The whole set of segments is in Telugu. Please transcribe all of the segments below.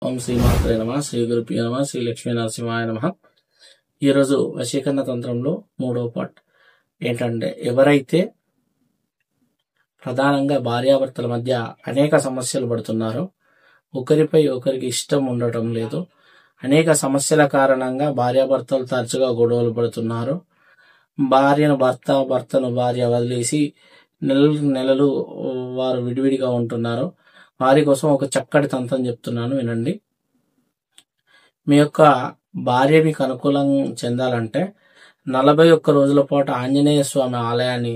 ఓం శ్రీమాత్రే నమ శ్రీ గురుప్రియ నమ శ్రీ లక్ష్మీ నరసింహాయ నమ. ఈరోజు వశీకరణ తంత్రంలో 3వ పార్ట్ ఏంటంటే, ఎవరైతే ప్రధానంగా భార్యాభర్తల మధ్య అనేక సమస్యలు పడుతున్నారో, ఒకరిపై ఒకరికి ఇష్టం ఉండటం లేదు, అనేక సమస్యల కారణంగా భార్యాభర్తలు తరచుగా గొడవలు పడుతున్నారు, భార్యను భర్త, భర్తను భార్య వదిలేసి నెలలు వారు విడివిడిగా ఉంటున్నారు, వారి కోసం ఒక చక్కటి తంత్రం చెప్తున్నాను, వినండి. మీ యొక్క భార్య మీకు అనుకూలం చెందాలంటే 41 రోజుల పాటు ఆంజనేయ స్వామి ఆలయాన్ని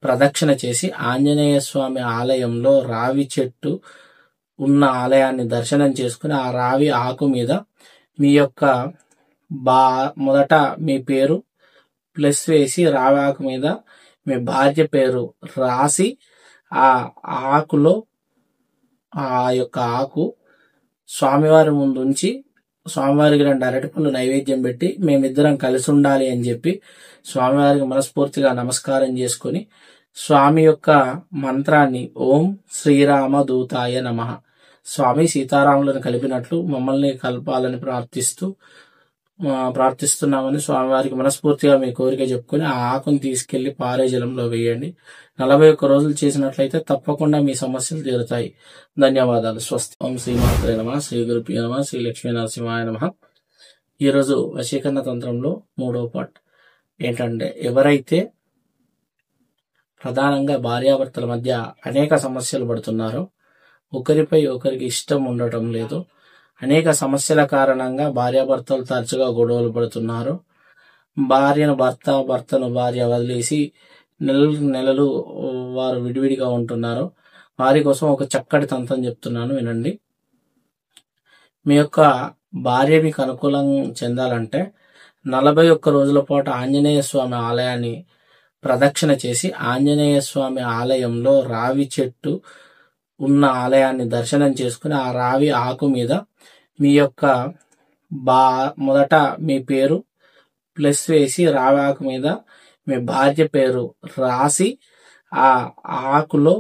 ప్రదక్షిణ చేసి, ఆంజనేయ స్వామి ఆలయంలో రావి చెట్టు ఉన్న ఆలయాన్ని దర్శనం చేసుకుని, ఆ రావి ఆకు మీద మీ యొక్క మొదట మీ పేరు ప్లస్ వేసి, రావి ఆకు మీద మీ భార్య పేరు రాసి, ఆ ఆకులో ఆ యొక్క ఆకు స్వామివారి ముందు ఉంచి, స్వామివారికి 2 అరటిపళ్ళు నైవేద్యం పెట్టి, మేమిద్దరం కలిసి ఉండాలి అని చెప్పి స్వామివారికి మనస్ఫూర్తిగా నమస్కారం చేసుకుని, స్వామి యొక్క మంత్రాన్ని ఓం శ్రీరామ దూతాయ నమః, స్వామి సీతారాములను కలిపినట్లు మమ్మల్ని కలపాలని ప్రార్థిస్తున్నామని స్వామివారికి మనస్ఫూర్తిగా మీ కోరిక చెప్పుకొని, ఆ ఆకును తీసుకెళ్లి పారే జలంలో వేయండి. 41 రోజులు చేసినట్లయితే తప్పకుండా మీ సమస్యలు తీరుతాయి. ధన్యవాదాలు. స్వస్తి. ఓం శ్రీమాత్రే నమ శ్రీ గురుప్రియ నమ శ్రీ లక్ష్మీ నరసింహాయ నమ. ఈరోజు వశీకరణ తంత్రంలో 3వ పార్ట్ ఏంటంటే, ఎవరైతే ప్రధానంగా భార్యాభర్తల మధ్య అనేక సమస్యలు పడుతున్నారో, ఒకరిపై ఒకరికి ఇష్టం ఉండటం లేదు, అనేక సమస్యల కారణంగా భార్యాభర్తలు తరచుగా గొడవలు పడుతున్నారు, భార్యను భర్త, భర్తను భార్య వదిలేసి నెలలు వారు విడివిడిగా ఉంటున్నారు, వారి కోసం ఒక చక్కటి తంత్రం చెప్తున్నాను, వినండి. మీ యొక్క భార్య మీకు అనుకూలం చెందాలంటే 41 రోజుల పాటు ఆంజనేయ స్వామి ఆలయాన్ని ప్రదక్షిణ చేసి, ఆంజనేయ స్వామి ఆలయంలో రావి చెట్టు ఉన్న ఆలయాన్ని దర్శనం చేసుకుని, ఆ రావి ఆకు మీద మీ యొక్క మొదట మీ పేరు ప్లస్ వేసి, రావి ఆకు మీద మీ భార్య పేరు రాసి, ఆ ఆకులో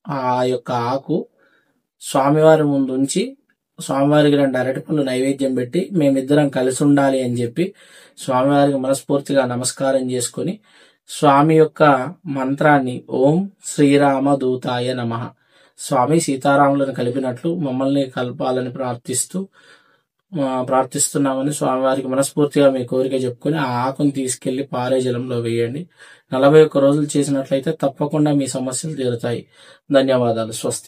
ఆ యొక్క ఆకు స్వామివారి ముందు ఉంచి, స్వామివారికి 2 అరటిపళ్ళు నైవేద్యం పెట్టి, మేమిద్దరం కలిసి ఉండాలి అని చెప్పి స్వామివారికి మనస్ఫూర్తిగా నమస్కారం చేసుకుని, స్వామి యొక్క మంత్రాన్ని ఓం శ్రీరామ దూతాయ నమః, స్వామి సీతారాములను కలిపినట్లు మమ్మల్ని కలపాలని ప్రార్థిస్తున్నామని స్వామివారికి మనస్ఫూర్తిగా మీ కోరిక చెప్పుకొని, ఆ ఆకును తీసుకెళ్లి పారే జలంలో వేయండి. 41 రోజులు చేసినట్లయితే తప్పకుండా మీ సమస్యలు తీరుతాయి. ధన్యవాదాలు. స్వస్తి.